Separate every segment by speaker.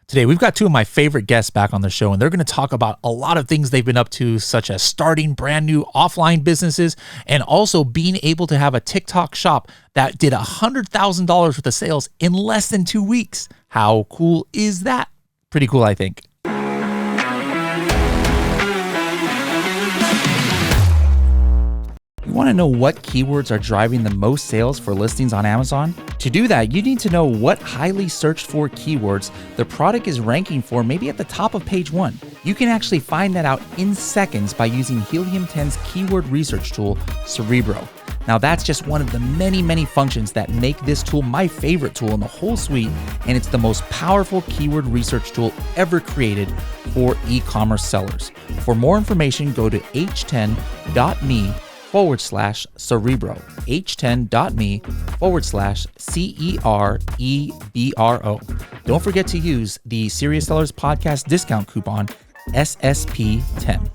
Speaker 1: Today, we've got two of my favorite guests back on the show, and they're going to talk about a lot of things they've been up to, such as starting brand new offline businesses and also being able to have a TikTok shop that did $100,000 worth of sales in less than 2 weeks. How cool is that? Pretty cool, I think. You want to know what keywords are driving the most sales for listings on Amazon? To do that, you need to know what highly searched for keywords the product is ranking for, maybe at the top of page 1. You can actually find that out in seconds by using Helium 10's keyword research tool, Cerebro. Now that's just one of the many functions that make this tool my favorite tool in the whole suite, and it's the most powerful keyword research tool ever created for e-commerce sellers. For more information, go to h10.me/Cerebro, h10.me/CEREBRO. Don't forget to use the Serious Sellers Podcast discount coupon SSP10.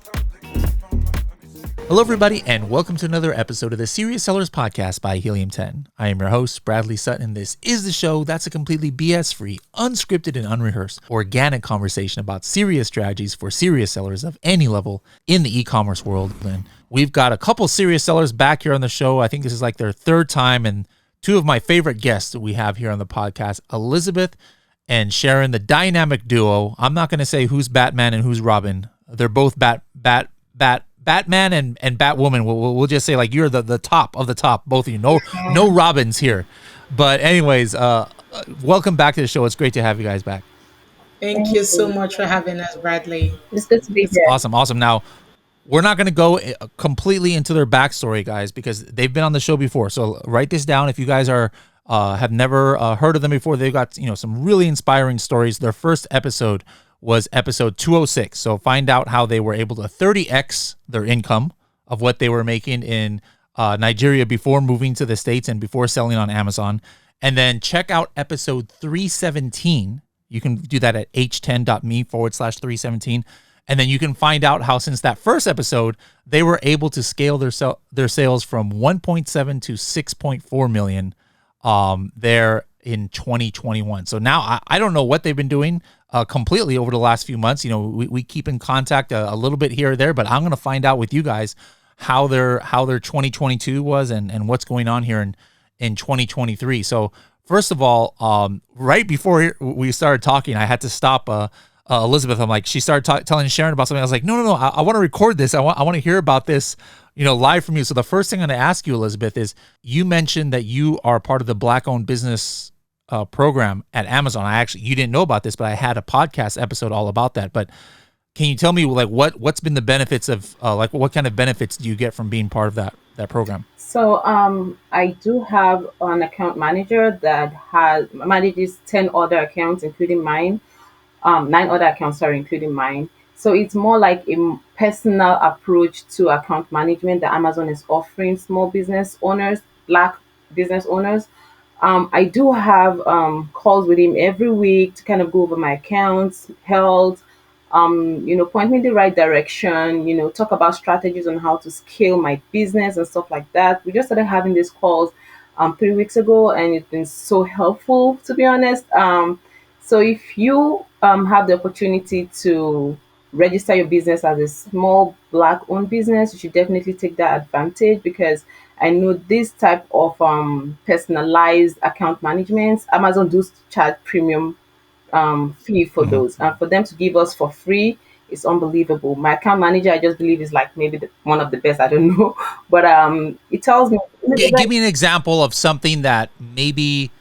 Speaker 1: Hello, everybody, and welcome to another episode of the Serious Sellers Podcast by Helium 10. I am your host, Bradley Sutton, and this is the show that's a completely BS-free, unscripted, and unrehearsed, organic conversation about serious strategies for serious sellers of any level in the e-commerce world. And we've got a couple serious sellers back here on the show. I think this is like their third time, and two of my favorite guests that we have here on the podcast, Elizabeth and Sharon, the dynamic duo. I'm not going to say who's Batman and who's Robin. They're both Batman and Batwoman. We'll just say like you're the top of the top, both of you. No Robins here. But anyways, welcome back to the show. It's great to have you guys back.
Speaker 2: Thank you so much for having us, Bradley.
Speaker 3: It's good to be here.
Speaker 1: Awesome. Now, we're not going to go completely into their backstory, guys, because they've been on the show before. So write this down if you guys have never heard of them before. They've got some really inspiring stories. Their first episode was episode 206. So find out how they were able to 30x their income of what they were making in Nigeria before moving to the States and before selling on Amazon. And then check out episode 317. You can do that at h10.me/317. And then you can find out how since that first episode, they were able to scale their sales from 1.7 to 6.4 million there in 2021. So now I don't know what they've been doing completely over the last few months. We keep in contact a little bit here or there, but I'm going to find out with you guys how their 2022 was and what's going on here in 2023. So first of all, right before we started talking, I had to stop Elizabeth. I'm like, she started telling Sharon about something. I was like, no, I want to record this. I want to hear about this, live from you. So the first thing I'm going to ask you, Elizabeth, is you mentioned that you are part of the Black-owned business program at Amazon. You didn't know about this, but I had a podcast episode all about that. But can you tell me like what's been the benefits of what kind of benefits do you get from being part of that program?
Speaker 3: So I do have an account manager that manages 10 other accounts, including mine. 9 other accounts, including mine. So it's more like a personal approach to account management that Amazon is offering small business owners, Black business owners. I do have calls with him every week to kind of go over my accounts, health, point me in the right direction, talk about strategies on how to scale my business and stuff like that. We just started having these calls 3 weeks ago, and it's been so helpful, to be honest. So if you have the opportunity to register your business as a small Black-owned business, you should definitely take that advantage, because I know this type of personalized account management, Amazon does charge premium fee for those. And for them to give us for free is unbelievable. My account manager, I just believe, is like maybe one of the best. I don't know. But it tells me.
Speaker 1: Give me an example of something that maybe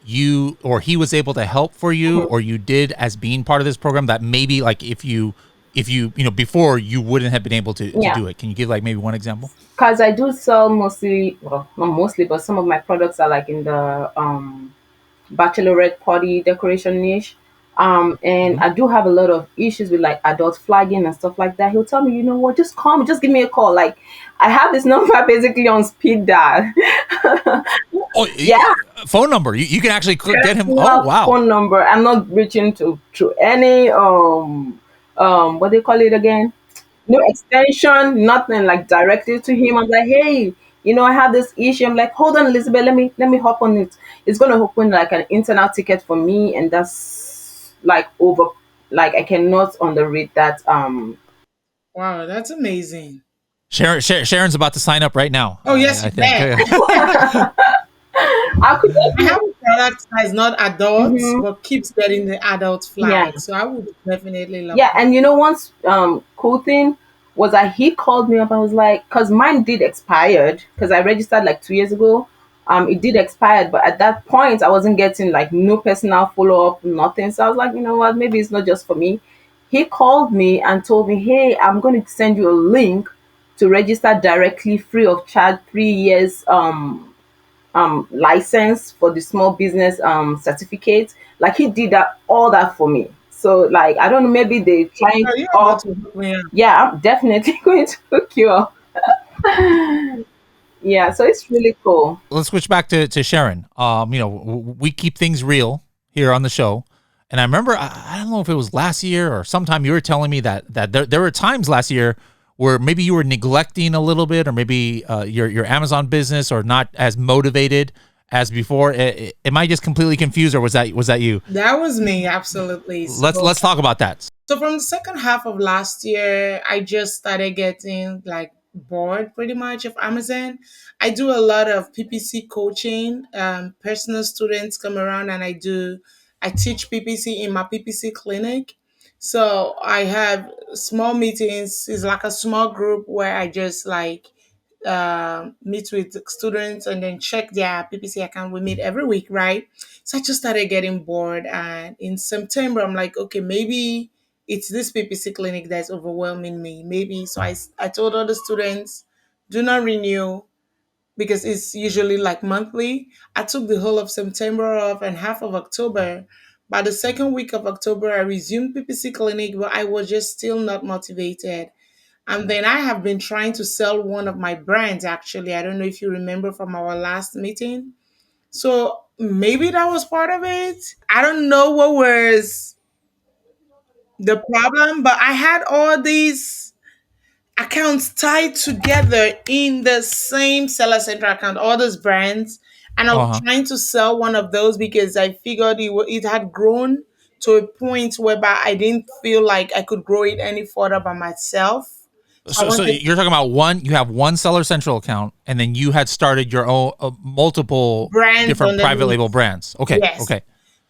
Speaker 1: you or he was able to help for you, or you did as being part of this program that maybe like if you before you wouldn't have been able to do it. Can you give like maybe one example?
Speaker 3: Because I do sell mostly, well, not mostly, but some of my products are like in the bachelorette party decoration niche. And I do have a lot of issues with like adult flagging and stuff like that. He'll tell me, just call me, just give me a call. Like, I have this number basically on speed dial.
Speaker 1: Oh, yeah. Phone number. You can actually get him. Oh, wow.
Speaker 3: Phone number. I'm not reaching through any what they call it again? No extension, nothing, like directly to him. I'm like, hey, I have this issue. I'm like, hold on, Elizabeth, let me hop on it. It's gonna open like an internal ticket for me, and that's like over, like I cannot underrate that.
Speaker 2: Wow, that's amazing.
Speaker 1: Sharon's about to sign up right now.
Speaker 2: Oh, yes,
Speaker 1: I
Speaker 2: you
Speaker 1: think.
Speaker 2: bet.
Speaker 3: I could
Speaker 2: I have
Speaker 3: definitely.
Speaker 2: a product that is not adults,
Speaker 3: Mhm.
Speaker 2: but keeps getting the adult
Speaker 3: Yeah.
Speaker 2: flag. So I would definitely love
Speaker 3: Yeah,
Speaker 2: that.
Speaker 3: and once cool thing was that he called me up. I was like, because mine did expired because I registered like 2 years ago. It did expired, but at that point I wasn't getting like no personal follow up, nothing. So I was like, you know what, maybe it's not just for me. He called me and told me, hey, I'm going to send you a link to register directly free of charge, 3 years license for the small business certificate. Like he did that all that for me. So like I don't know, maybe they trying
Speaker 2: So you have got
Speaker 3: up.
Speaker 2: to hook me up.
Speaker 3: Yeah, I'm definitely going to hook you up. Yeah, so it's really cool.
Speaker 1: Let's switch back to Sharon. We keep things real here on the show, and I remember I don't know if it was last year or sometime you were telling me that there were times last year where maybe you were neglecting a little bit, or maybe your Amazon business, or not as motivated as before. Am I just completely confused, or was that you?
Speaker 2: That was me, absolutely.
Speaker 1: Let's talk about that.
Speaker 2: So from the second half of last year, I just started getting like bored pretty much of Amazon. I do a lot of PPC coaching. Personal students come around and I teach PPC in my PPC clinic. So I have small meetings. It's like a small group where I just like meet with students and then check their PPC account. We meet every week, right? So I just started getting bored. And in September, I'm like, okay, maybe it's this PPC clinic that's overwhelming me. Maybe. So I told all the students, do not renew because it's usually like monthly. I took the whole of September off and half of October. By the second week of October, I resumed PPC clinic, but I was just still not motivated. And then I have been trying to sell one of my brands actually. I don't know if you remember from our last meeting. So maybe that was part of it. I don't know what was the problem, but I had all these accounts tied together in the same seller center account, all those brands. And I
Speaker 1: Uh
Speaker 2: was
Speaker 1: huh.
Speaker 2: trying to sell one of those because I figured it had grown to a point whereby I didn't feel like I could grow it any further by myself. So I
Speaker 1: So
Speaker 2: wanted
Speaker 1: you're talking about one. You have one Seller Central account, and then you had started your own multiple
Speaker 2: brands
Speaker 1: different private label
Speaker 2: underneath.
Speaker 1: brands. Okay,
Speaker 2: Yes.
Speaker 1: okay,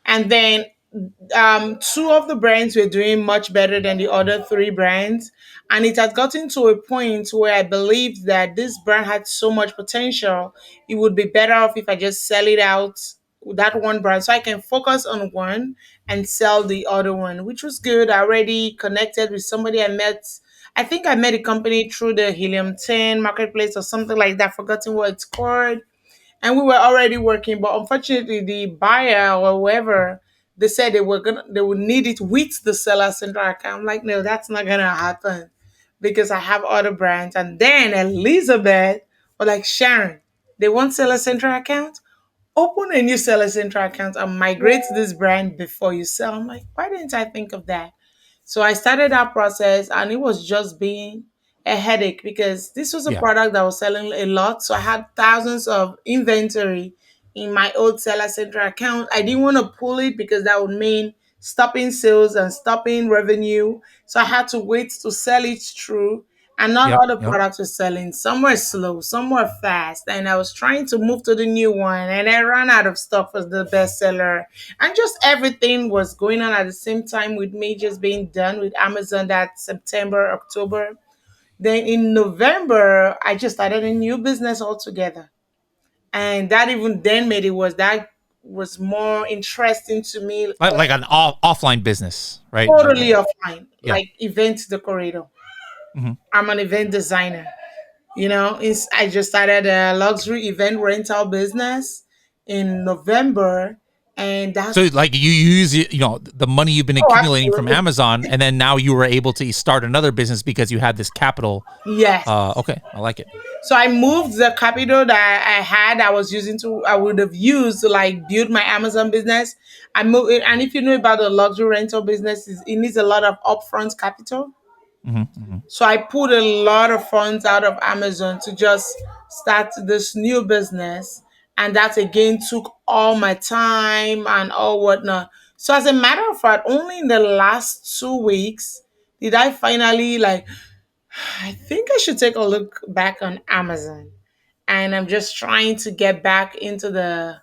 Speaker 2: And then two of the brands were doing much better than the other three brands. And it had gotten to a point where I believed that this brand had so much potential, it would be better off if I just sell it out, that one brand, so I can focus on one and sell the other one, which was good. I already connected with somebody I met. I think I met a company through the Helium 10 marketplace or something like that, forgotten what it's called, and we were already working, but unfortunately the buyer or whoever, they said they would need it with the seller central account. I'm like, no, that's not gonna happen because I have other brands. And then Elizabeth or like Sharon, they want seller central account. Open a new seller central account and migrate this brand before you sell. I'm like, why didn't I think of that? So I started that process and it was just being a headache because this was a
Speaker 1: yeah,
Speaker 2: product that was selling a lot. So I had thousands of inventory in my old seller center account. I didn't want to pull it because that would mean stopping sales and stopping revenue. So I had to wait to sell it through. And not
Speaker 1: yep,
Speaker 2: all the
Speaker 1: yep,
Speaker 2: products were selling. Some were slow, some were fast. And I was trying to move to the new one and I ran out of stock for the bestseller, and just everything was going on at the same time with me just being done with Amazon that September, October. Then in November, I just started a new business altogether. And that even then made it was that was more interesting to me,
Speaker 1: like an offline business, right?
Speaker 2: totally offline,
Speaker 1: Yeah.
Speaker 2: like event decorator.
Speaker 1: Hmm.
Speaker 2: I'm an event designer. I just started a luxury event rental business in November, and that's
Speaker 1: So like you use the money you've been
Speaker 2: oh,
Speaker 1: accumulating from
Speaker 2: absolutely.
Speaker 1: Amazon, and then now you were able to start another business because you had this capital.
Speaker 2: Yes.
Speaker 1: Okay, I like it.
Speaker 2: So I moved the capital that I had, I would have used to like build my Amazon business. I moved it, and if you know about the luxury rental business, it needs a lot of upfront capital.
Speaker 1: Hmm. Hmm.
Speaker 2: So I pulled a lot of funds out of Amazon to just start this new business. And that again took all my time and all whatnot. So as a matter of fact, only in the last 2 weeks did I finally like I think I should take a look back on Amazon. And I'm just trying to get back into the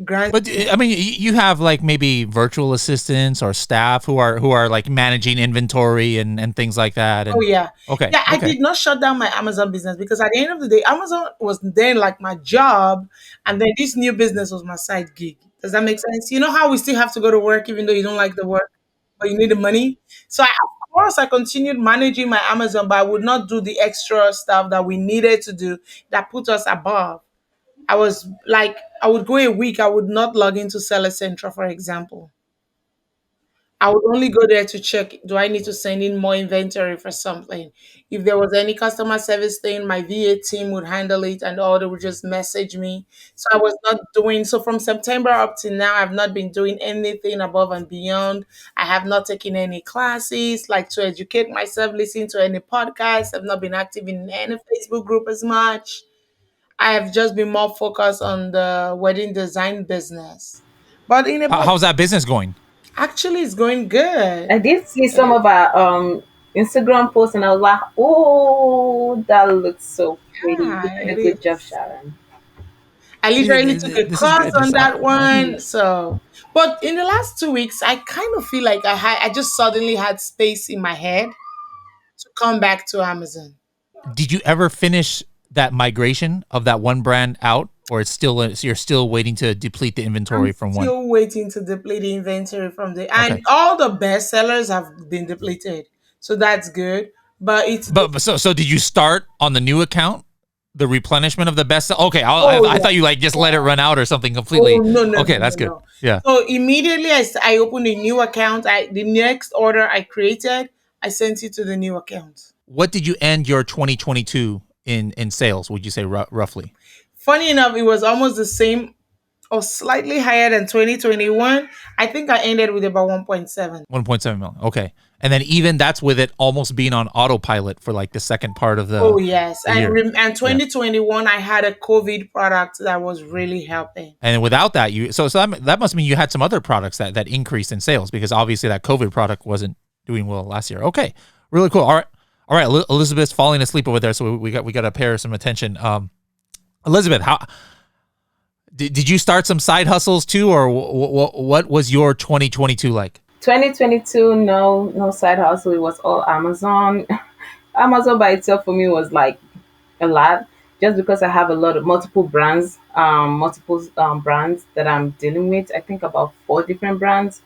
Speaker 2: grand.
Speaker 1: But I mean, you have like maybe virtual assistants or staff who are like managing inventory and things like that.
Speaker 2: Oh
Speaker 1: And
Speaker 2: yeah.
Speaker 1: okay,
Speaker 2: Yeah, I
Speaker 1: okay.
Speaker 2: did not shut down my Amazon business because at the end of the day, Amazon was then like my job and then this new business was my side gig. Does that make sense? You know how we still have to go to work even though you don't like the work, but you need the money? So of course I continued managing my Amazon, but I would not do the extra stuff that we needed to do that put us above. I was like I would go a week, I would not log into Seller Central, for example. I would only go there to check, do I need to send in more inventory for something? If there was any customer service thing, my VA team would handle it and all they would just message me. So I was not doing so from September up to now, I've not been doing anything above and beyond. I have not taken any classes like to educate myself, listen to any podcast. I've not been active in any Facebook group as much. I have just been more focused on the wedding design business. But in about
Speaker 1: How's that business going?
Speaker 2: actually it's going good.
Speaker 3: I did see some of our Instagram posts, and I was like, "Oh, that looks so pretty." You
Speaker 2: Yeah,
Speaker 3: did a
Speaker 2: it
Speaker 3: good job,
Speaker 2: is.
Speaker 3: Sharon.
Speaker 2: I literally took a
Speaker 1: This is
Speaker 2: course
Speaker 1: good.
Speaker 2: on that one.
Speaker 3: Mhm.
Speaker 2: So, but in the last 2 weeks, I kind of feel like I just suddenly had space in my head to come back to Amazon.
Speaker 1: Did you ever finish that migration of that one brand out, or it's still so you're still waiting to deplete the
Speaker 2: I'm
Speaker 1: inventory from one?
Speaker 2: still waiting to deplete the inventory from the
Speaker 1: Okay.
Speaker 2: and all the best sellers have been depleted. So that's good. But it's
Speaker 1: So did you start on the new account, the replenishment of the best? Okay,
Speaker 2: oh
Speaker 1: I
Speaker 2: yeah.
Speaker 1: thought you like just let it run out or something
Speaker 2: Oh
Speaker 1: completely.
Speaker 2: no no no
Speaker 1: Okay,
Speaker 2: no
Speaker 1: that's good.
Speaker 2: no.
Speaker 1: Yeah.
Speaker 2: So immediately I opened a new account. The next order I created, I sent it to the new account.
Speaker 1: What did you end your 2022 in sales? Would you say roughly
Speaker 2: Funny enough, it was almost the same or slightly higher than 2021. I think I ended with about 1.7.
Speaker 1: 1.7 million? Okay, and then even that's with it almost being on autopilot for like the second part of
Speaker 2: Oh yes,
Speaker 1: the year.
Speaker 2: and
Speaker 1: Yeah.
Speaker 2: 2021 I had a COVID product that was really helping.
Speaker 1: And without that, that must mean you had some other products that increased in sales because obviously that COVID product wasn't doing well last year. Okay, really cool. All right. Elizabeth's falling asleep over there, so we got to pay her some attention. Elizabeth, how did you start some side hustles too, or what was your 2022 like?
Speaker 3: 2022, no side hustle. It was all Amazon. Amazon by itself for me was like a lot, just because I have a lot of multiple brands that I'm dealing with. I think about four different brands.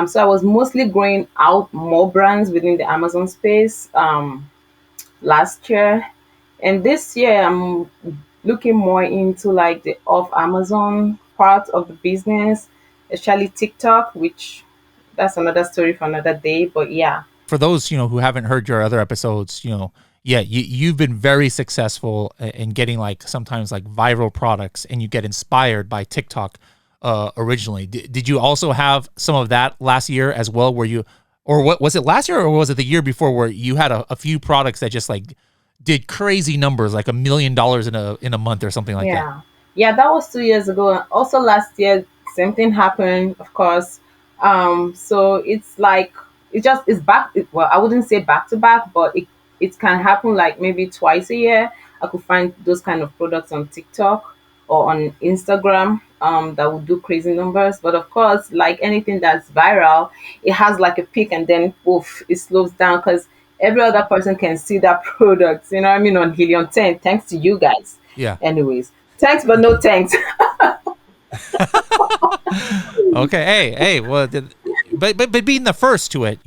Speaker 3: So I was mostly growing out more brands within the Amazon space last year, and this year I'm looking more into like the off Amazon part of the business, especially TikTok, which that's another story for another day. But yeah,
Speaker 1: For those who haven't heard your other episodes, yeah, you've been very successful in getting like sometimes like viral products, and you get inspired by TikTok originally. Did you also have some of that last year as well, where you, or what was it last year, or was it the year before, where you had a few products that just like did crazy numbers, like $1 million in a month or something like that?
Speaker 3: yeah, that was 2 years ago. And also last year, same thing happened, of course. So it's like it's back. Well, I wouldn't say back to back, but it can happen like maybe twice a year. I could find those kind of products on TikTok or on Instagram that would do crazy numbers. But of course, like anything that's viral, it has like a peak and then poof, it slows down because every other person can see that product. You know what I mean? On Helium 10, thanks to you guys.
Speaker 1: Yeah.
Speaker 3: Anyways, thanks, but no thanks.
Speaker 1: Okay. Hey. Well, but being the first to it,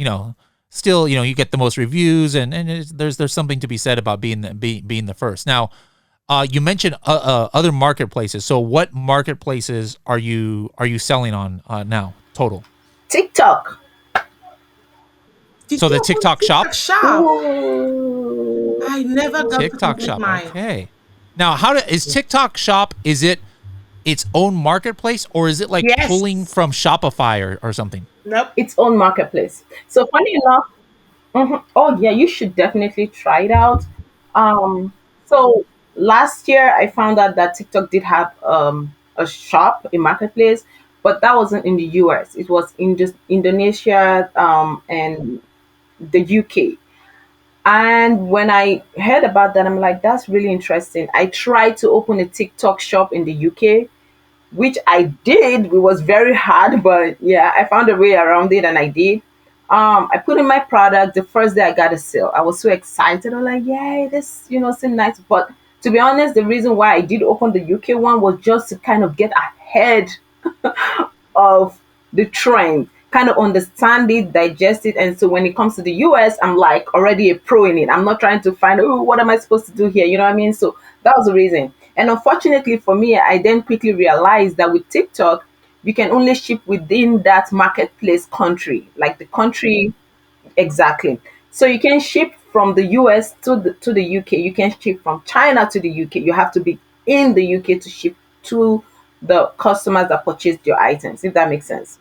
Speaker 1: still, you get the most reviews, and there's something to be said about being the first. Now, you mentioned other marketplaces. So, what marketplaces are you selling on now? Total.
Speaker 3: TikTok.
Speaker 2: Did
Speaker 1: So
Speaker 2: you
Speaker 1: the
Speaker 2: open
Speaker 1: TikTok
Speaker 2: TikTok
Speaker 1: shop.
Speaker 2: shop?
Speaker 3: Ooh.
Speaker 2: I never got to
Speaker 1: TikTok
Speaker 2: complete
Speaker 1: shop.
Speaker 2: mine.
Speaker 1: Okay. Now, is TikTok shop? Is it its own marketplace, or is it like pulling
Speaker 2: Yes.
Speaker 1: from Shopify or something?
Speaker 2: Nope.
Speaker 3: Its own marketplace. So funny enough, oh yeah, you should definitely try it out. So last year I found out that TikTok did have a shop, a marketplace, but that wasn't in the US. It was in just Indonesia, and the UK. And when I heard about that, I'm like, that's really interesting. I tried to open a TikTok shop in the UK, which I did. It was very hard, but yeah, I found a way around it and I did. I put in my product. The first day I got a sale, I was so excited. I was like, yay, this, seemed nice. But to be honest, the reason why I did open the UK one was just to kind of get ahead of the trend, kind of understand it, digest it. And so when it comes to the US, I'm like already a pro in it. I'm not trying to find, oh, what am I supposed to do here? You know what I mean? So that was the reason. And unfortunately for me, I then quickly realized that with TikTok, you can only ship within that marketplace country, like the country. Exactly. So you can ship from the US to the UK. You can ship from China to the UK. You have to be in the UK to ship to the customers that purchased your items, if that makes sense.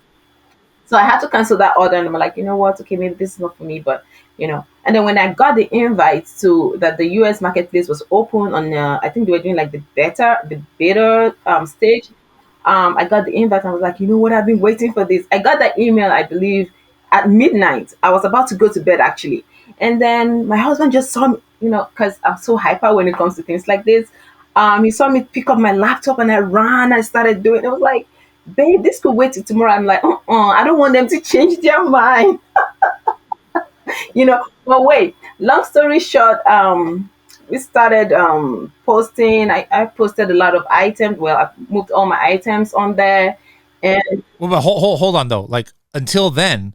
Speaker 3: So I had to cancel that order, and I'm like, you know what? Okay, maybe this is not for me, but And then when I got the invite to that the US marketplace was open on, I think they were doing like the beta stage. I got the invite. I was like, you know what? I've been waiting for this. I got that email, I believe, at midnight. I was about to go to bed actually, and then my husband just saw me, because I'm so hyper when it comes to things like this. He saw me pick up my laptop and I ran. I started doing. I was like, babe, this could wait till tomorrow. I'm like, I don't want them to change their mind. But wait, long story short, we started posting. I posted a lot of items. Well, I moved all my items on there. And
Speaker 1: Well, but hold on though. Like until then,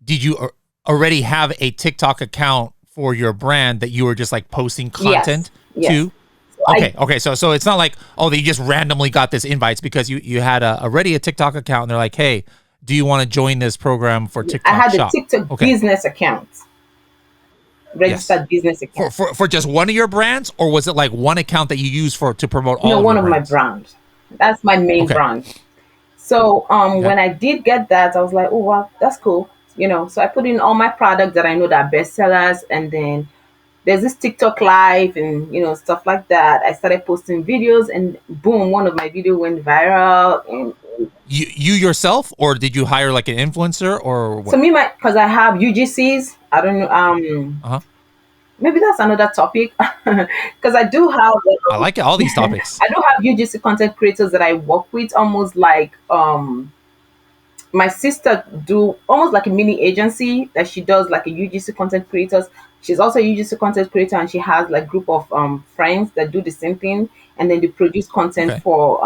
Speaker 1: did you already have a TikTok account for your brand that you were just like posting content
Speaker 3: yes.
Speaker 1: to? Okay. So it's not like, oh, they just randomly got this invites because you had already a TikTok account and they're like, hey, do you want to join this program for TikTok
Speaker 3: I had
Speaker 1: Shop?
Speaker 3: a TikTok business account, registered business account.
Speaker 1: For just one of your brands, or was it like one account that you use to promote all?
Speaker 3: No,
Speaker 1: of
Speaker 3: one
Speaker 1: your
Speaker 3: of
Speaker 1: brands?
Speaker 3: my brands. That's my main brand. So when I did get that, I was like, oh wow, that's cool. So I put in all my products that I know that are bestsellers, and then there's this TikTok live and stuff like that. I started posting videos, and boom, one of my video went viral. And
Speaker 1: You yourself, or did you hire like an influencer, or what?
Speaker 3: so because I have UGCs, I don't know.
Speaker 1: Uh-huh.
Speaker 3: Maybe that's another topic, because I do have.
Speaker 1: I like it, all these topics.
Speaker 3: I do have UGC content creators that I work with, almost like my sister do almost like a mini agency that she does like a UGC content creators. She's also a UGC content creator, and she has like group of friends that do the same thing, and then they produce content for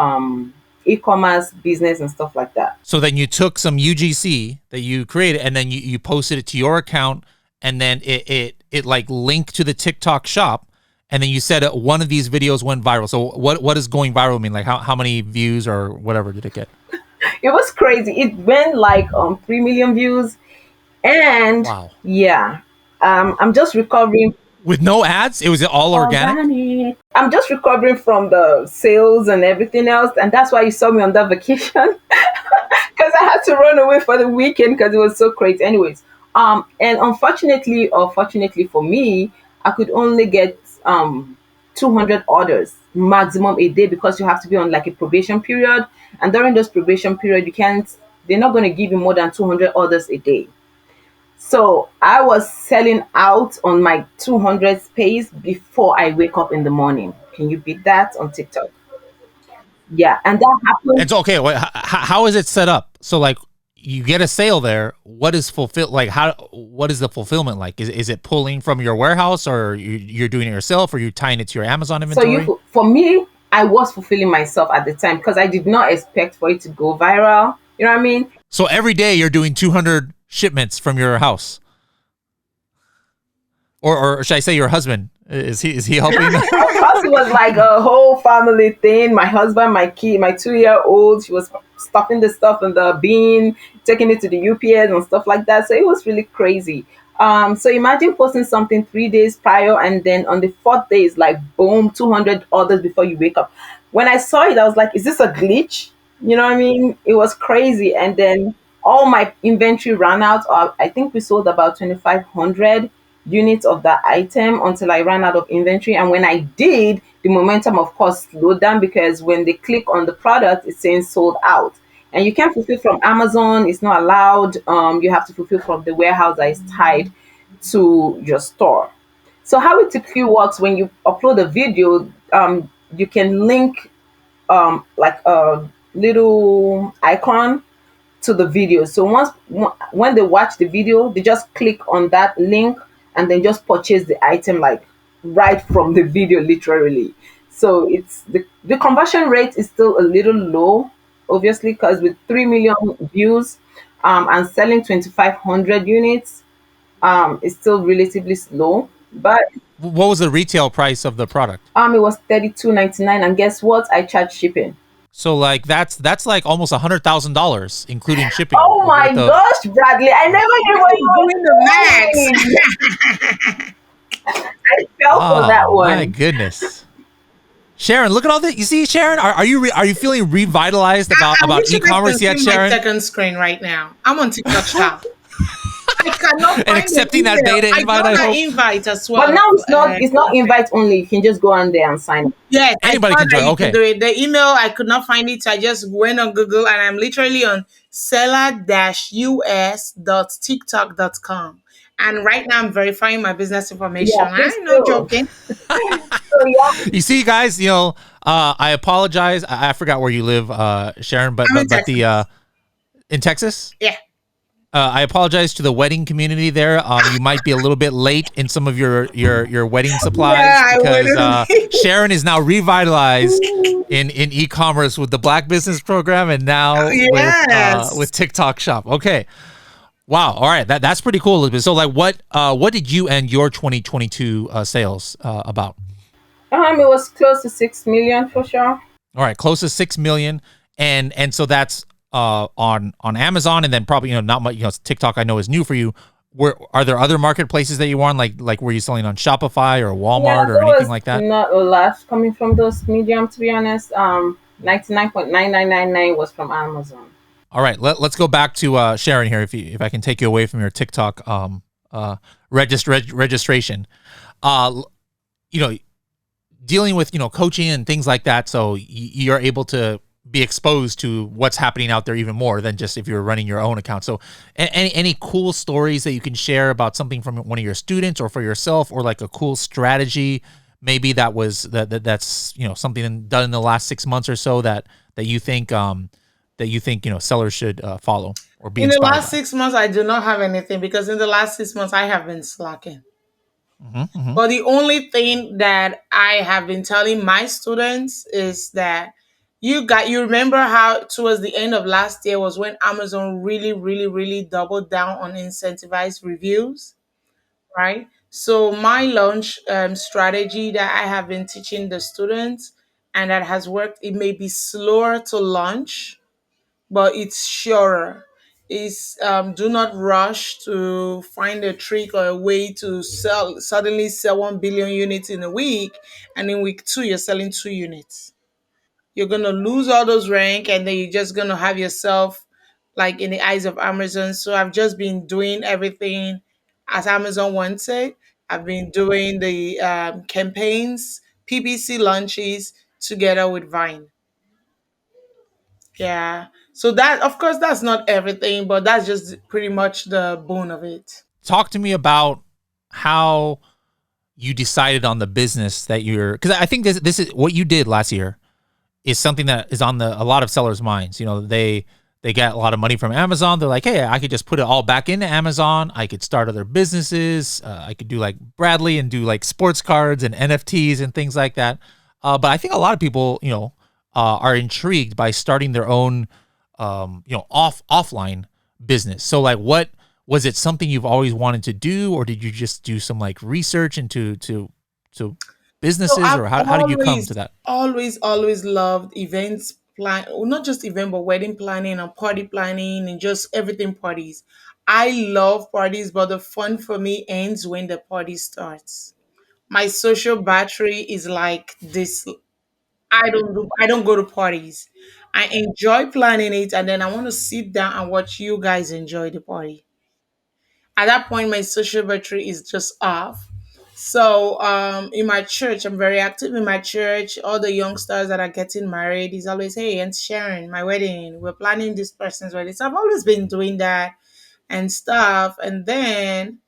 Speaker 3: e-commerce business and stuff like that.
Speaker 1: So then you took some UGC that you created, and then you posted it to your account, and then it like linked to the TikTok shop, and then you said one of these videos went viral. So what does going viral mean? Like how many views or whatever did it get?
Speaker 3: It was crazy. It went like 3 million views, and
Speaker 1: wow.
Speaker 3: Yeah, I'm just recovering.
Speaker 1: With no ads? It was all organic?
Speaker 3: I'm just recovering from the sales and everything else, and that's why you saw me on that vacation, because I had to run away for the weekend because it was so crazy. Anyways, and unfortunately or fortunately for me, I could only get 200 orders maximum a day, because you have to be on like a probation period, and during this probation period, they're not going to give you more than 200 orders a day. So I was selling out on my 200 space before I wake up in the morning. Can you beat that on TikTok? Yeah, and that happened.
Speaker 1: It's okay. How is it set up? So like you get a sale there. What is what is the fulfillment like? Is it pulling from your warehouse, or you're doing it yourself, or you're tying it to your Amazon inventory?
Speaker 3: So for me, I was fulfilling myself at the time because I did not expect for it to go viral. You know what I mean?
Speaker 1: So every day you're doing 200 shipments from your house, or should I say your husband? Is he helping?
Speaker 3: It was like a whole family thing. My husband, my 2-year-old, she was stuffing the stuff in the bin, taking it to the UPS and stuff like that. So it was really crazy. So imagine posting something 3 days prior, and then on the fourth day is like boom, 200 orders before you wake up. When I saw it, I was like, is this a glitch? You know what I mean? It was crazy. And then all my inventory ran out. I think we sold about 2,500 units of that item until I ran out of inventory. And when I did, the momentum, of course, slowed down, because when they click on the product, it's saying sold out. And you can't fulfill from Amazon, it's not allowed. You have to fulfill from the warehouse that is tied to your store. So how it typically works, when you upload a video, you can link like a little icon to the video. So when they watch the video, they just click on that link and then just purchase the item, like right from the video, literally. So it's the conversion rate is still a little low, obviously, because with 3 million views and selling 2,500 units, it's still relatively slow. But
Speaker 1: What was the retail price of the product?
Speaker 3: it was 32.99, and guess what? I charge shipping.
Speaker 1: So like that's like almost $100,000 including shipping
Speaker 3: Oh
Speaker 1: with
Speaker 3: my
Speaker 1: the.
Speaker 3: gosh, Bradley! I never knew what you
Speaker 2: Doing the
Speaker 3: were
Speaker 2: max.
Speaker 3: doing. I fell for
Speaker 1: Oh
Speaker 3: that
Speaker 1: my
Speaker 3: one.
Speaker 1: goodness. Sharon, look at all that. You see, Sharon, are you feeling revitalized
Speaker 2: I
Speaker 1: about
Speaker 2: wish you guys can
Speaker 1: e-commerce
Speaker 2: see
Speaker 1: yet,
Speaker 2: my
Speaker 1: Sharon?
Speaker 2: second screen right now. I'm on TikTok shop. I cannot
Speaker 1: And
Speaker 2: find the
Speaker 1: accepting that
Speaker 2: email.
Speaker 1: beta
Speaker 2: I
Speaker 1: invite,
Speaker 2: got
Speaker 1: I
Speaker 2: an
Speaker 1: hope
Speaker 2: invite as
Speaker 3: But
Speaker 2: well.
Speaker 3: now it's not invite only. You can just go on there and sign up.
Speaker 2: Yes, I
Speaker 1: anybody
Speaker 2: saw
Speaker 1: can
Speaker 2: that
Speaker 1: join.
Speaker 2: you can
Speaker 1: Okay.
Speaker 2: do it. The email, I could not find it, so I just went on Google and I'm literally on seller-us.tiktok.com. And right now I'm verifying my business information.
Speaker 3: Yeah, please
Speaker 2: I'm not
Speaker 3: do.
Speaker 2: joking.
Speaker 3: So yeah,
Speaker 1: You see, guys, I apologize. I forgot where you live, Sharon, but
Speaker 2: I'm in
Speaker 1: but the
Speaker 2: Texas.
Speaker 1: in Texas.
Speaker 2: Yeah.
Speaker 1: I apologize to the wedding community there. You might be a little bit late in some of your wedding supplies
Speaker 2: Yeah, I
Speaker 1: because
Speaker 2: would.
Speaker 1: Sharon is now revitalized in e-commerce with the Black Business Program and now with
Speaker 2: Yes.
Speaker 1: TikTok Shop. Okay, wow. All right, that's pretty cool, Elizabeth. So, like, what did you end your 2022 sales about?
Speaker 3: it was close to 6 million for sure.
Speaker 1: All right, close to 6 million, and so that's on Amazon, and then probably not much. TikTok I know is new for you. Where are there other marketplaces that you were on, like were you selling on Shopify or
Speaker 3: Yeah,
Speaker 1: Walmart or
Speaker 3: there
Speaker 1: anything
Speaker 3: was
Speaker 1: like that?
Speaker 3: not a lot coming from those medium, to be honest. 99.9999 was from Amazon.
Speaker 1: All right, let's go back to Sharon here. If I can take you away from your TikTok registration, uh, you know, dealing with coaching and things like that, so you're able to be exposed to what's happening out there even more than just if you're running your own account. So any cool stories that you can share about something from one of your students or for yourself, or like a cool strategy maybe that's something done in the last 6 months or so that you think sellers should follow or be
Speaker 2: In the
Speaker 1: inspired
Speaker 2: last
Speaker 1: by.
Speaker 2: 6 months, I do not have anything because in the last 6 months, I have been slacking.
Speaker 1: Hmm, hmm.
Speaker 2: But the only thing that I have been telling my students is that you remember how towards the end of last year was when Amazon really, really, really doubled down on incentivized reviews, right? So my launch strategy that I have been teaching the students and that has worked, it may be slower to launch, but it's surer. Is do not rush to find a trick or a way to suddenly sell 1 billion units in a week, and in week two you're selling 2 units. You're gonna lose all those rank, and then you're just gonna have yourself like in the eyes of Amazon. So I've just been doing everything as Amazon wants it. I've been doing the campaigns, PPC launches together with Vine. Yeah. So that, of course, that's not everything, but that's just pretty much the bone of it.
Speaker 1: Talk to me about how you decided on the business that you're, because I think this is what you did last year is something that is on a lot of sellers' minds. They get a lot of money from Amazon. They're like, hey, I could just put it all back into Amazon. I could start other businesses. I could do like Bradley and do like sports cards and NFTs and things like that. But I think a lot of people, are intrigued by starting their own, offline business. So like, what was it? Something you've always wanted to do, or did you just do some like research to
Speaker 2: So
Speaker 1: businesses,
Speaker 2: I've
Speaker 1: or how did you come to
Speaker 2: always,
Speaker 1: that?
Speaker 2: always, always loved events plan, well, not just event, but wedding planning and party planning and just everything parties. I love parties, but the fun for me ends when the party starts. My social battery is like this. I don't go to parties. I enjoy planning it, and then I want to sit down and watch you guys enjoy the party. At that point, my social battery is just off. So in my church, I'm very active in my church. All the youngsters that are getting married is always, hey, Aunt Sharon, my wedding. We're planning this person's wedding. So I've always been doing that and stuff. And then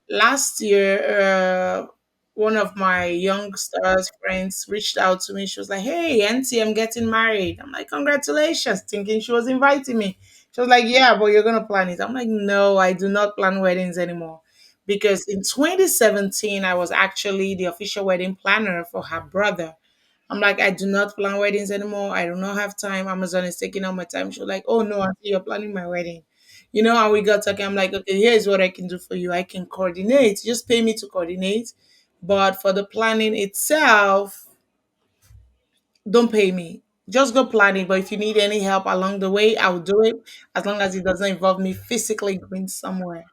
Speaker 2: last year, one of my youngsters friends reached out to me. She was like, hey, Auntie, I'm getting married. I'm like, congratulations, thinking she was inviting me. She was like, yeah, but you're going to plan it. I'm like, no, I do not plan weddings anymore. Because in 2017, I was actually the official wedding planner for her brother. I'm like, I do not plan weddings anymore. I do not have time. Amazon is taking all my time. She was like, oh no, Auntie, you're planning my wedding. And we got talking. I'm like, okay, here's what I can do for you. I can coordinate. Just pay me to coordinate. But for the planning itself, don't pay me. Just go plan it. But if you need any help along the way, I'll do it as long as it doesn't involve me physically going somewhere.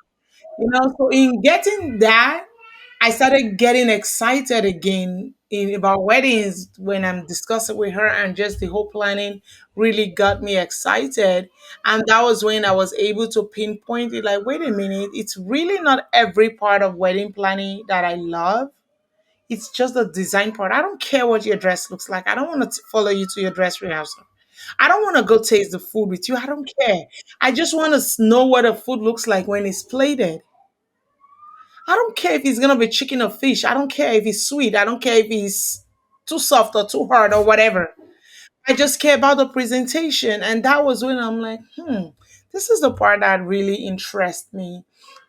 Speaker 2: So in getting that, I started getting excited again in about weddings when I'm discussing with her, and just the whole planning really got me excited. And that was when I was able to pinpoint it like, wait a minute, it's really not every part of wedding planning that I love. It's just the design part. I don't care what your dress looks like. I don't want to follow you to your dress rehearsal. I don't want to go taste the food with you. I don't care. I just want to know what the food looks like when it's plated. I don't care if it's gonna be chicken or fish. I don't care if it's sweet. I don't care if it's too soft or too hard or whatever. I just care about the presentation. And that was when I'm like, this is the part that really interests me.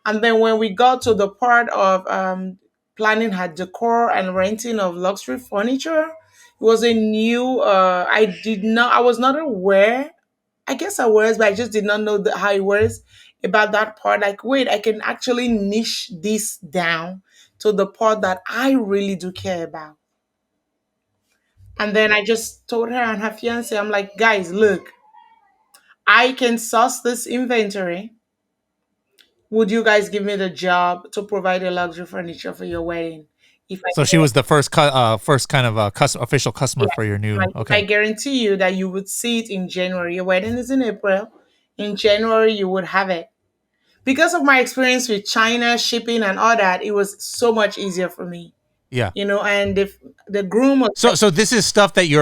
Speaker 2: And then when we got to the part of planning her decor and renting of luxury furniture, it was a new, I was not aware. I guess I was, but I just did not know how it was about that part. Like, wait, I can actually niche this down to the part that I really do care about. And then I just told her and her fiance, I'm like, guys, look, I can source this inventory. Would you guys give me the job to provide a luxury furniture for your wedding? If I
Speaker 1: So she was the first kind of official customer for your new.
Speaker 2: I
Speaker 1: Okay.
Speaker 2: guarantee you that you would see it in January. Your wedding is in April. In January, you would have it. Because of my experience with China, shipping, and all that, it was so much easier for me.
Speaker 1: Yeah.
Speaker 2: And the groom was like,
Speaker 1: So this is stuff that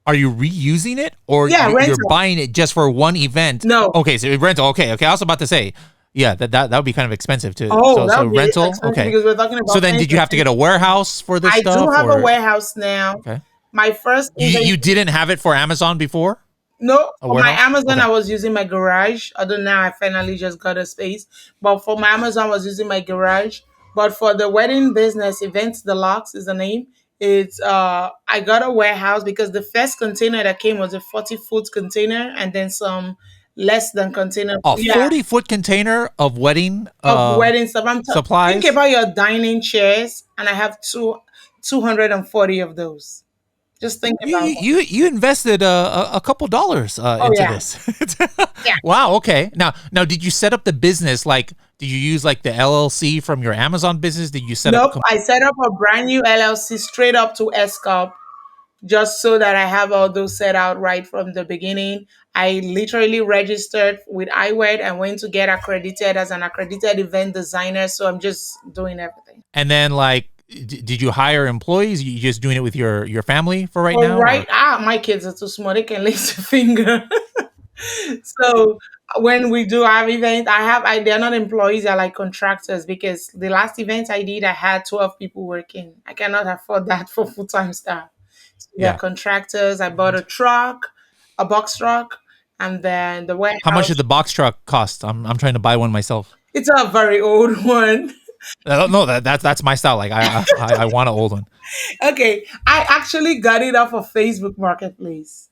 Speaker 1: are you reusing it, or
Speaker 2: yeah,
Speaker 1: you're
Speaker 2: rental.
Speaker 1: buying it just for one event?
Speaker 2: No.
Speaker 1: Okay, so rental. Okay. I was about to say, yeah, that would be kind of expensive too.
Speaker 2: Oh, that
Speaker 1: So
Speaker 2: would be
Speaker 1: rental.
Speaker 2: expensive
Speaker 1: Okay.
Speaker 2: because we're talking
Speaker 1: So
Speaker 2: about
Speaker 1: then, did you have to get a warehouse for this
Speaker 2: I do
Speaker 1: stuff,
Speaker 2: have a
Speaker 1: or
Speaker 2: warehouse now.
Speaker 1: okay?
Speaker 2: My first
Speaker 1: You didn't have it for Amazon before?
Speaker 2: No,
Speaker 1: A
Speaker 2: for my
Speaker 1: warehouse?
Speaker 2: Amazon,
Speaker 1: Okay.
Speaker 2: I was using my garage. Although now I finally just got a space. But for my Amazon, I was using my garage. But for the wedding business, Events Deluxe is the name. It's I got a warehouse because the first container that came was a 40-foot container, and then some less than container.
Speaker 1: A
Speaker 2: Yeah,
Speaker 1: 40-foot container of wedding
Speaker 2: of wedding stuff. Think
Speaker 1: supplies.
Speaker 2: about your dining chairs, and I have 240 of those. Just think about that.
Speaker 1: You invested a couple dollars
Speaker 2: Oh
Speaker 1: into
Speaker 2: yeah,
Speaker 1: this.
Speaker 2: yeah.
Speaker 1: Wow. Okay. Now, did you set up the business like? Did you use like the LLC from your Amazon business? Did you set up?
Speaker 2: Nope. I set up a brand new LLC straight up to S Corp just so that I have all those set out right from the beginning. I literally registered with iWed and went to get accredited as an accredited event designer. So I'm just doing everything.
Speaker 1: And then like, did you hire employees? You just doing it with your family for right
Speaker 2: But
Speaker 1: now? Or?
Speaker 2: my kids are too small. They can lift a finger. So when we do have events, they're not employees, they're like contractors because the last event I did, I had 12 people working. I cannot afford that for full-time staff. So they're
Speaker 1: Yeah.
Speaker 2: contractors. I bought a box truck, and then the
Speaker 1: How much
Speaker 2: warehouse.
Speaker 1: did the box truck cost? I'm trying to buy one myself.
Speaker 2: It's a very old one.
Speaker 1: No, that's my style. Like I want an old one.
Speaker 2: Okay, I actually got it off of Facebook Marketplace.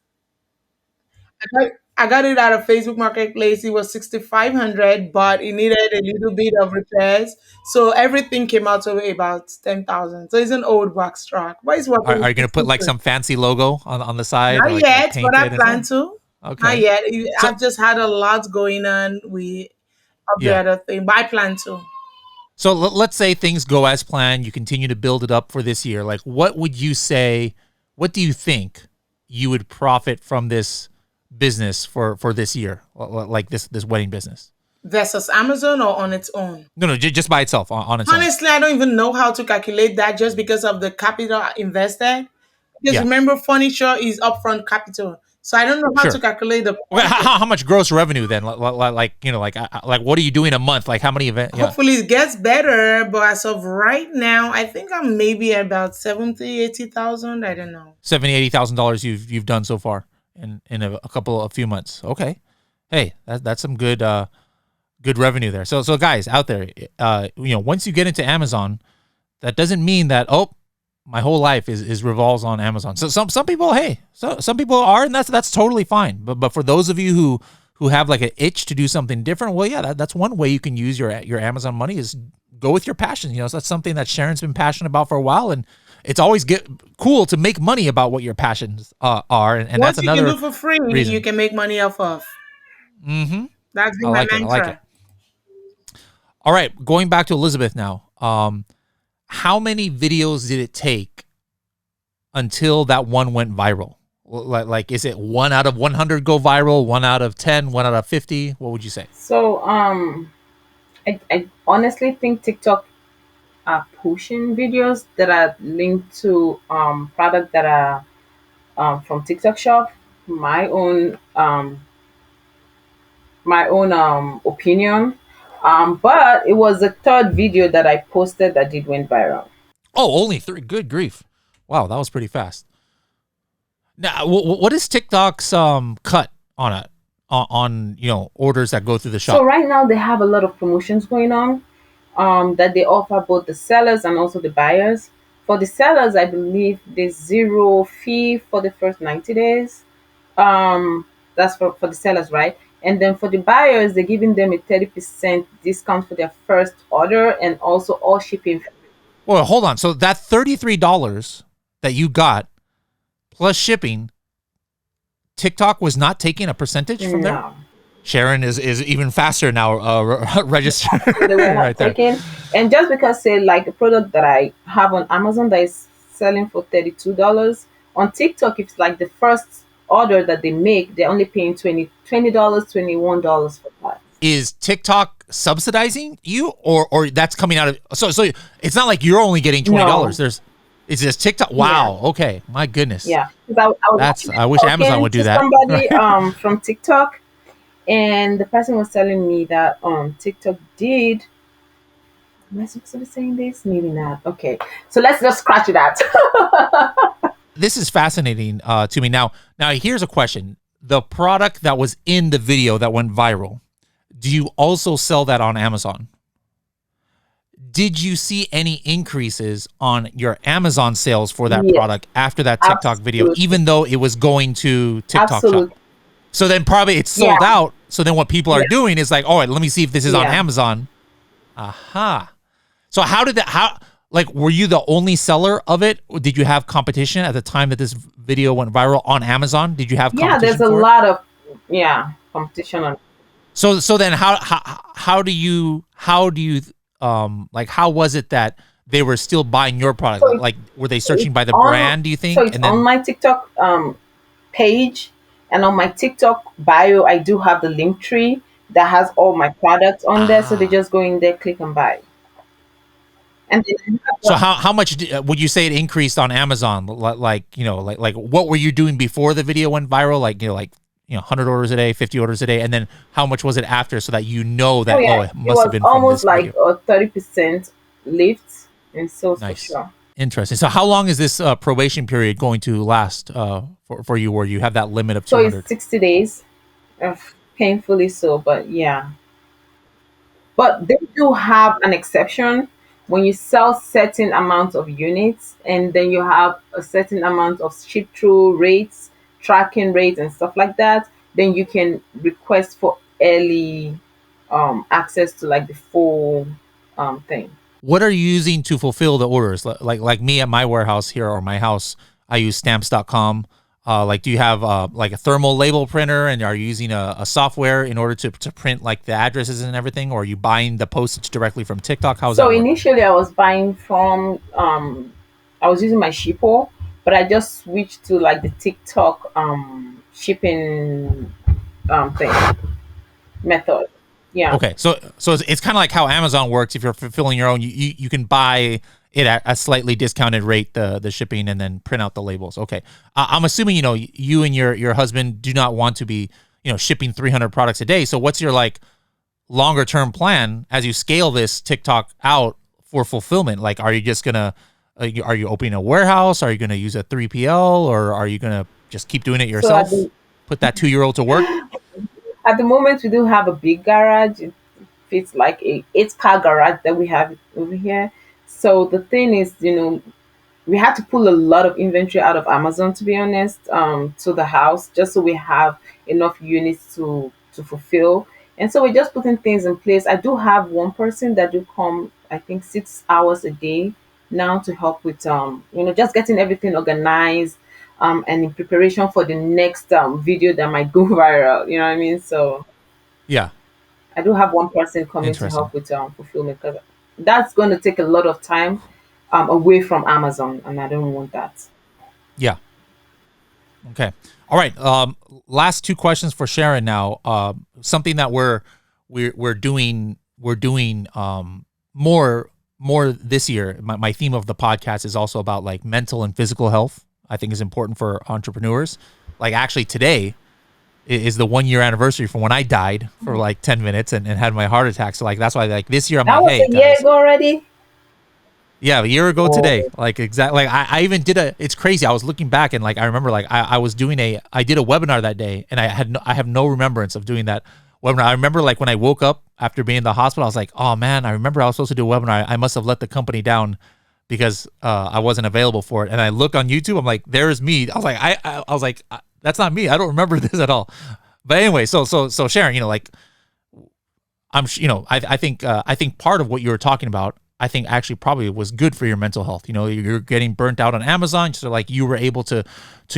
Speaker 2: I got it out of Facebook Marketplace. It was 6,500, but it needed a little bit of repairs. So everything came out to about 10,000. So it's an old box truck, but it's working.
Speaker 1: Are you gonna put like some fancy logo on the side,
Speaker 2: Not
Speaker 1: or like
Speaker 2: yet, but I
Speaker 1: painted and
Speaker 2: plan
Speaker 1: stuff?
Speaker 2: to. Not
Speaker 1: Okay.
Speaker 2: yet.
Speaker 1: So
Speaker 2: I've just had a lot going on with every
Speaker 1: yeah.
Speaker 2: other thing, but I plan to.
Speaker 1: So let's say things go as planned. You continue to build it up for this year. Like, what would you say? What do you think you would profit from this business for this year? Like this wedding business?
Speaker 2: versus Amazon or on its own?
Speaker 1: No, no, just by itself on its own.
Speaker 2: Honestly, I don't even know how to calculate that just because of the capital invested. Because
Speaker 1: Yeah,
Speaker 2: remember, furniture is upfront capital. So I don't know how to
Speaker 1: sure.
Speaker 2: calculate the
Speaker 1: Okay,
Speaker 2: profit.
Speaker 1: how much gross revenue then? Like like what are you doing a month? Like how many event? Yeah,
Speaker 2: Hopefully it gets better, but as of right now, I think I'm maybe about 70, 80,000. I don't know.
Speaker 1: $70,000-$80,000 you've done so far in a few months. Okay, hey, that's some good revenue there. So guys out there, once you get into Amazon, that doesn't mean that my whole life is revolves on Amazon. So some people, hey, so some people are, and that's totally fine. But for those of you who have like an itch to do something different, well, yeah, that's one way you can use your Amazon money is go with your passion. So that's something that Sharon's been passionate about for a while, and it's always cool to make money about what your passions are, and
Speaker 2: What
Speaker 1: that's
Speaker 2: you can
Speaker 1: another
Speaker 2: do for free, you
Speaker 1: reason.
Speaker 2: can make money off of.
Speaker 1: Mm-hmm.
Speaker 2: That's
Speaker 1: I
Speaker 2: been my
Speaker 1: like it. I like it.
Speaker 2: mantra.
Speaker 1: All right, going back to Elizabeth now. How many videos did it take until that one went viral? Like, is it 1 out of 100 go viral, 1 out of 10, 1 out of 50? What would you say?
Speaker 3: So I honestly think TikTok are pushing videos that are linked to product that are from TikTok shop. My own opinion. But it was the third video that I posted that did went viral.
Speaker 1: Oh, only three. Good grief! Wow, that was pretty fast. Now, what is TikTok's cut on it on orders that go through the
Speaker 3: So
Speaker 1: shop?
Speaker 3: right now they have a lot of promotions going on that they offer both the sellers and also the buyers. For the sellers, I believe there's zero fee for the first 90 days. That's for the sellers, right? And then for the buyers, they're giving them a 30% discount for their first order and also all shipping.
Speaker 1: Well, hold on. So that $33 that you got plus shipping, TikTok was not taking a percentage from there.
Speaker 3: No.
Speaker 1: Sharon is even faster now registered
Speaker 3: They were not
Speaker 1: right there.
Speaker 3: taken. And just because say like a product that I have on Amazon that is selling for $32, on TikTok it's like the first order that they make, they're only paying $20, $21 for that.
Speaker 1: Is TikTok subsidizing you or that's coming out of so it's not like you're only getting
Speaker 3: No.
Speaker 1: $20. It's just TikTok.
Speaker 3: Yeah.
Speaker 1: Wow. Okay. My goodness.
Speaker 3: Yeah. 'Cause I was
Speaker 1: That's
Speaker 3: actually
Speaker 1: I wish Amazon
Speaker 3: talking
Speaker 1: would do
Speaker 3: to
Speaker 1: that.
Speaker 3: somebody from TikTok, and the person was telling me that TikTok did. Am I supposed to be saying this? Maybe not. Okay. So let's just scratch that.
Speaker 1: This is fascinating to me. Now here's a question. The product that was in the video that went viral, do you also sell that on Amazon? Did you see any increases on your Amazon sales for that
Speaker 3: Yes,
Speaker 1: product after that TikTok video,
Speaker 3: absolutely.
Speaker 1: even though it was going to TikTok shop?
Speaker 3: Absolutely.
Speaker 1: So then probably it's
Speaker 3: Yeah.
Speaker 1: sold out. So then what people are
Speaker 3: Yeah.
Speaker 1: doing is like, all right, let me see if this is on
Speaker 3: Yeah.
Speaker 1: Amazon. Aha. So how did that, like, were you the only seller of it? Or did you have competition at the time that this video went viral on Amazon? Did you have
Speaker 3: Yeah, there's
Speaker 1: competition
Speaker 3: a
Speaker 1: for it?
Speaker 3: lot of competition on.
Speaker 1: So then how do you like how was it that they were still buying your product?
Speaker 3: So
Speaker 1: Like were they
Speaker 3: it's
Speaker 1: searching by the
Speaker 3: on
Speaker 1: brand, do you
Speaker 3: so
Speaker 1: think?
Speaker 3: it's
Speaker 1: And
Speaker 3: on
Speaker 1: then
Speaker 3: my TikTok page, and on my TikTok bio I do have the link tree that has all my products on there. So they
Speaker 1: ah.
Speaker 3: just go in there, click and buy. And then I
Speaker 1: So
Speaker 3: have,
Speaker 1: how much would you say it increased on Amazon? Like what were you doing before the video went viral? Like 100 orders a day, 50 orders a day, and then how much was it after so that
Speaker 3: oh
Speaker 1: that
Speaker 3: yeah,
Speaker 1: it
Speaker 3: it
Speaker 1: must have
Speaker 3: was
Speaker 1: been from
Speaker 3: almost
Speaker 1: this
Speaker 3: like
Speaker 1: video?
Speaker 3: a 30% lift in sales for
Speaker 1: Nice.
Speaker 3: sure.
Speaker 1: Interesting. So how long is this probation period going to last for you where you have that limit of
Speaker 3: So it's
Speaker 1: 200?
Speaker 3: 60 days, uh, painfully so, but yeah. But they do have an exception when you sell certain amount of units, and then you have a certain amount of ship through rates, tracking rates, and stuff like that. Then you can request for early access to like the full thing.
Speaker 1: What are you using to fulfill the orders? Like me at my warehouse here or my house, I use stamps.com. Like, do you have like a thermal label printer, and are you using a software in order to print like the addresses and everything, or are you buying the postage directly from TikTok? How's
Speaker 3: So
Speaker 1: that work?
Speaker 3: initially, I was buying from I was using my shippo, but I just switched to like the TikTok shipping thing method. Yeah.
Speaker 1: Okay, so it's kind of like how Amazon works. If you're fulfilling your own, you can buy it at a slightly discounted rate, the shipping, and then print out the labels. Okay, I'm assuming you and your husband do not want to be shipping 300 products a day. So what's your like longer term plan as you scale this TikTok out for fulfillment? Like, are you just gonna are you opening a warehouse? Are you gonna use a 3PL, or are you gonna just keep doing it
Speaker 3: So
Speaker 1: yourself? Put that 2-year-old to work.
Speaker 3: at the moment we do have a big garage. It fits like a 8 car garage that we have over here. So the thing is, we had to pull a lot of inventory out of Amazon, to be honest, to the house, just so we have enough units to fulfill. And so we're just putting things in place. I do have one person that do come, I think, 6 hours a day now to help with just getting everything organized, and in preparation for the next video that might go viral. You know what I mean? So
Speaker 1: Yeah,
Speaker 3: I do have one person coming to
Speaker 1: interesting.
Speaker 3: help with fulfillment, because that's going to take a lot of time away from Amazon, and I don't want that.
Speaker 1: Yeah. Okay. All right. Last two questions for Sharon now. Something that we're doing more this year. My theme of the podcast is also about like mental and physical health. I think is important for entrepreneurs. Like actually today is the 1 year anniversary from when I died for like 10 minutes and had my heart attack. So like that's why like this year I'm
Speaker 3: That
Speaker 1: like,
Speaker 3: was
Speaker 1: hey
Speaker 3: a year
Speaker 1: guys,
Speaker 3: ago already.
Speaker 1: yeah, a year ago today.
Speaker 3: Oh,
Speaker 1: Like exactly. Like I even did it's crazy. I was looking back and like I remember like I did a webinar that day and I have no remembrance of doing that webinar. I remember like when I woke up after being in the hospital, I was like, oh man, I remember I was supposed to do a webinar. I must have let the company down because I wasn't available for it. And I look on YouTube, I'm like, there's me. I was like, I was like, that's not me. I don't remember this at all. But anyway, so Sharon, like I think part of what you were talking about, I think actually probably was good for your mental health. You're getting burnt out on Amazon, so like you were able to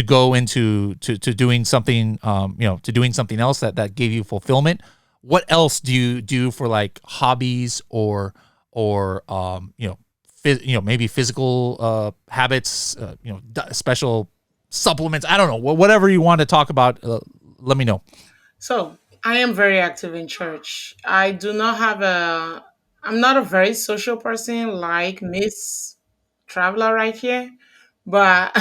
Speaker 1: go into to doing something, to doing something else that gave you fulfillment. What else do you do for like hobbies or maybe physical habits, special supplements? I don't know, whatever you want to talk about. Let me know.
Speaker 2: So I am very active in church. I'm not a very social person like Miss Traveler right here, but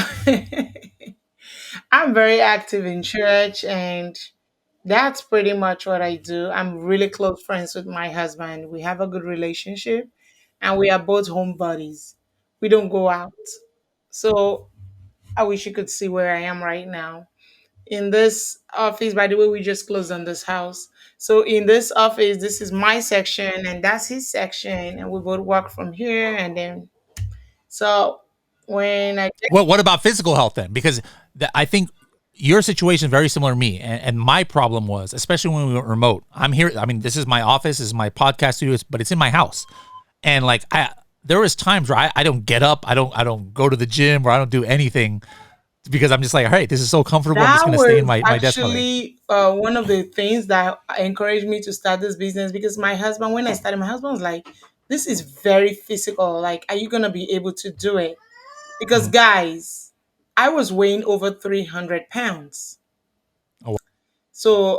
Speaker 2: I'm very active in church, and that's pretty much what I do. I'm really close friends with my husband. We have a good relationship, and we are both homebodies. We don't go out. So I wish you could see where I am right now. In this office, by the way, we just closed on this house. So in this office, this is my section and that's his section, and we both work from here. And then, so when I get,
Speaker 1: What about physical health then? Because I think your situation is very similar to me, and my problem was, especially when we were remote. I'm here. I mean, this is my office, this is my podcast studio, but it's in my house, and like there was times where I don't get up, I don't go to the gym, or I don't do anything because I'm just like, all right, this is so comfortable. I'm just
Speaker 2: that
Speaker 1: gonna stay in
Speaker 2: was
Speaker 1: my desk all day.
Speaker 2: actually one of the things that encouraged me to start this business, because my husband, when I started, my husband was like, "This is very physical. Like, are you gonna be able to do it?" Because
Speaker 1: Mhm.
Speaker 2: guys, I was weighing over 300 pounds.
Speaker 1: Oh,
Speaker 2: So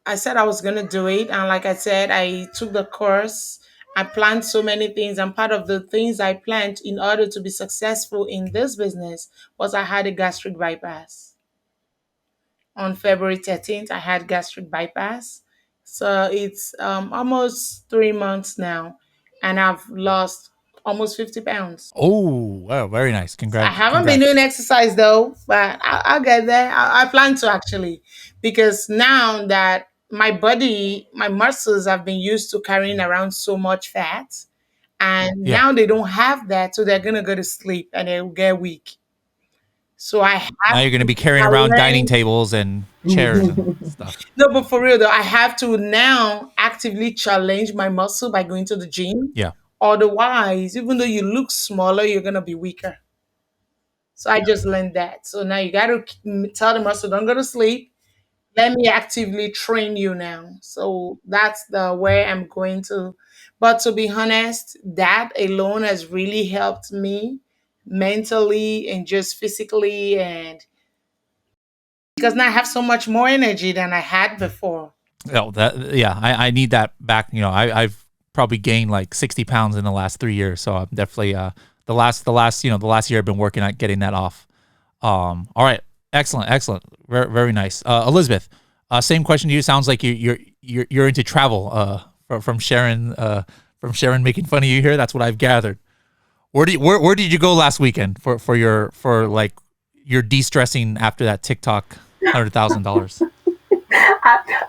Speaker 2: I said I was gonna do it, and like I said, I took the course. I planned so many things, and part of the things I planned in order to be successful in this business was I had a gastric bypass. On February 13th, I had gastric bypass. So it's almost 3 months now, and I've lost almost 50 pounds.
Speaker 1: oh, wow, very nice.
Speaker 2: I
Speaker 1: Congrats,
Speaker 2: haven't been doing
Speaker 1: congrats.
Speaker 2: exercise though, but I'll get there. I plan to actually, because now that my body, my muscles have been used to carrying around so much fat, and
Speaker 1: Yeah.
Speaker 2: now they don't have that, so they're gonna go to sleep and they'll get weak. So I
Speaker 1: Now
Speaker 2: have
Speaker 1: you're gonna
Speaker 2: to
Speaker 1: be carrying around dining
Speaker 2: challenge.
Speaker 1: tables and chairs and stuff.
Speaker 2: No, but for real though, I have to now actively challenge my muscle by going to the gym.
Speaker 1: Yeah.
Speaker 2: Otherwise, even though you look smaller, you're gonna be weaker. So I just learned that. So now you got to tell the muscle, don't go to sleep. Let me actively train you now. So that's the way I'm going to. But to be honest, that alone has really helped me mentally and just physically, and because now I have so much more energy than I had before.
Speaker 1: Oh, I need that back. I've probably gained like 60 pounds in the last 3 years. So I'm definitely the last year I've been working at getting that off. All right. Excellent. Excellent. Very, very nice. Elizabeth, same question to you. Sounds like you're into travel, from Sharon making fun of you here. That's what I've gathered. Where did you go last weekend for like your de-stressing after that TikTok $100,000?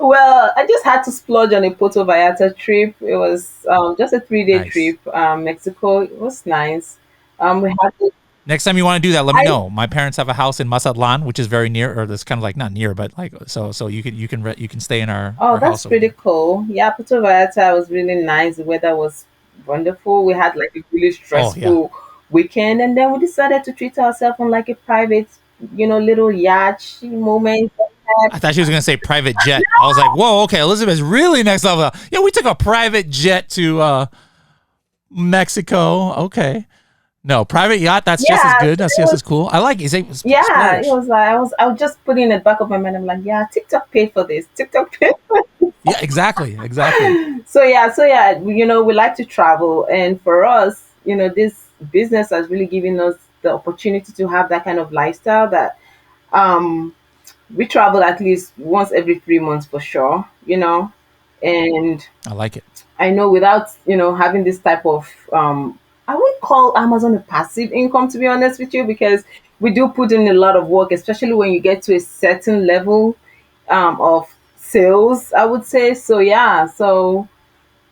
Speaker 3: Well, I just had to splurge on a Puerto Vallarta trip. It was just a 3 day
Speaker 1: Nice.
Speaker 3: trip. Mexico. It was nice. We had to,
Speaker 1: Next time you want to do that, let me
Speaker 3: I
Speaker 1: know. My parents have a house in Mazatlan, which is very near, or it's kind of like not near, but like so you can stay in
Speaker 3: Oh,
Speaker 1: our
Speaker 3: that's
Speaker 1: house over
Speaker 3: pretty
Speaker 1: there.
Speaker 3: cool. Yeah, Puerto Vallarta was really nice. The weather was wonderful. We had like a really
Speaker 1: Oh yeah.
Speaker 3: stressful weekend, and then we decided to treat ourselves on like a private, little yacht moment.
Speaker 1: I thought she was gonna say private jet. I was like, whoa, okay, Elizabeth's really next level. Yeah, we took a private jet to Mexico. Okay. No, private yacht, that's just as
Speaker 3: Yeah,
Speaker 1: good.
Speaker 3: so
Speaker 1: That's
Speaker 3: it
Speaker 1: just
Speaker 3: was.
Speaker 1: as cool. I like it. Say
Speaker 3: Yeah, it
Speaker 1: splurge.
Speaker 3: was like I was just putting in the back of my mind. I'm like, yeah, TikTok paid for this. TikTok paid.
Speaker 1: Yeah, exactly. Exactly.
Speaker 3: So yeah, we like to travel, and for us, this business has really given us the opportunity to have that kind of lifestyle that um we travel at least once every 3 months for sure. And
Speaker 1: I like it.
Speaker 3: I know without having this type of I wouldn't call Amazon a passive income, to be honest with you, because we do put in a lot of work, especially when you get to a certain level of sales, I would say. So yeah, so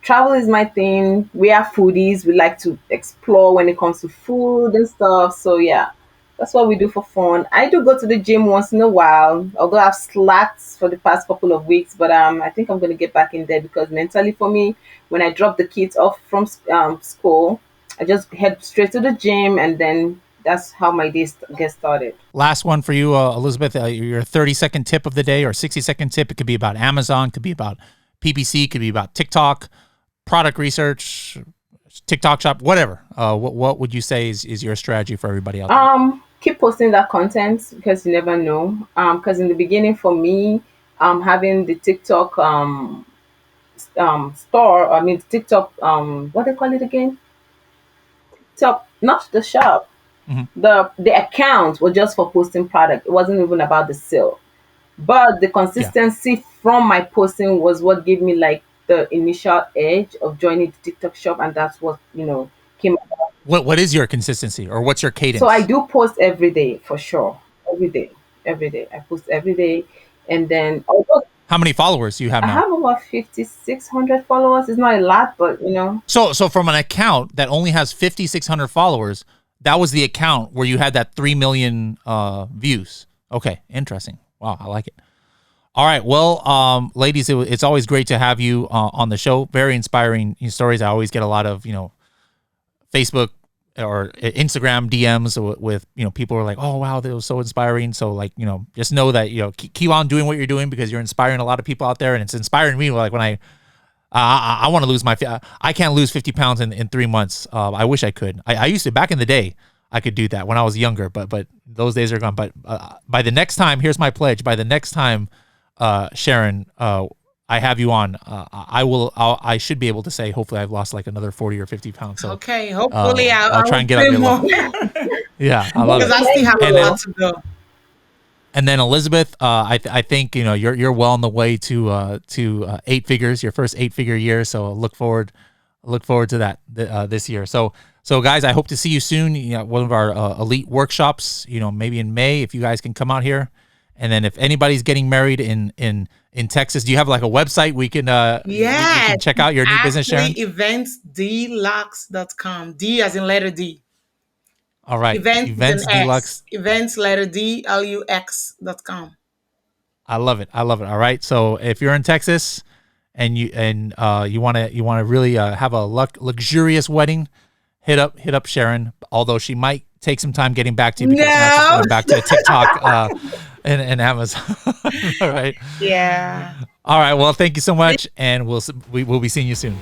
Speaker 3: travel is my thing. We are foodies. We like to explore when it comes to food and stuff. So yeah, that's what we do for fun. I do go to the gym once in a while, although I've slacked for the past couple of weeks. But I think I'm gonna get back in there because mentally for me, when I drop the kids off from school, I just head straight to the gym, and then that's how my day gets started.
Speaker 1: Last one for you, Elizabeth. Your 30-second tip of the day or 60-second tip. It could be about Amazon, could be about PPC, could be about TikTok, product research, TikTok shop, whatever. What would you say is your strategy for everybody out there?
Speaker 3: Keep posting that content because you never know. Because in the beginning, for me, having the TikTok store, I mean TikTok what they call it again? TikTok, not the shop.
Speaker 1: Mhm.
Speaker 3: The account was just for posting product. It wasn't even about the sale. But the
Speaker 1: Yeah.
Speaker 3: consistency from my posting was what gave me like the initial edge of joining the TikTok shop, and that's what came.
Speaker 1: What is your consistency or what's your
Speaker 3: So I
Speaker 1: cadence?
Speaker 3: do post every day for sure. Every day. Every day. I post every day. And then although
Speaker 1: How many followers do you have
Speaker 3: I
Speaker 1: now?
Speaker 3: have about 5,600 followers. It's not a lot, but
Speaker 1: So from an account that only has 5,600 followers, that was the account where you had that 3 million views. Okay, interesting. Wow, I like it. All right, well, ladies, it's always great to have you on the show. Very inspiring stories. I always get a lot of Facebook or Instagram DMs with people who are like, oh wow, that was so inspiring. So like just know that keep on doing what you're doing because you're inspiring a lot of people out there, and it's inspiring me. Like when I want to lose I can't lose 50 pounds in 3 months. I wish I could. I used to back in the day. I could do that when I was younger, but those days are gone. But by the next time, here's my pledge. By the next time, Sharon, I have you on. I should be able to say. Hopefully, I've lost like another 40 or 50 pounds. So
Speaker 2: Okay, hopefully
Speaker 1: I'll
Speaker 2: I
Speaker 1: try
Speaker 2: will
Speaker 1: and get on
Speaker 2: pray
Speaker 1: your
Speaker 2: more
Speaker 1: level. Yeah, I love
Speaker 2: because
Speaker 1: it.
Speaker 2: I still have a
Speaker 1: And then
Speaker 2: lot to go.
Speaker 1: Elizabeth, I think you're well on the way to 8 figures, your first 8 figure year. So look forward to that this year. So guys, I hope to see you soon. One of our elite workshops. Maybe in May if you guys can come out here. And then if anybody's getting married in Texas, do you have like a website we can we
Speaker 2: Yes,
Speaker 1: can check
Speaker 2: it's
Speaker 1: out your new business,
Speaker 2: actually
Speaker 1: Sharon?
Speaker 2: eventsdlux.com. D as in letter D.
Speaker 1: All right,
Speaker 2: Events is an
Speaker 1: events
Speaker 2: X.
Speaker 1: deluxe.
Speaker 2: Events letter D Lux.com.
Speaker 1: I love it. I love it. All right. So if you're in Texas and you want to really have a luxurious wedding, hit up Sharon. Although she might take some time getting back to you because now she's
Speaker 2: No.
Speaker 1: going back to TikTok and Amazon. All right.
Speaker 2: Yeah.
Speaker 1: All right. Well, thank you so much, and we will be seeing you soon.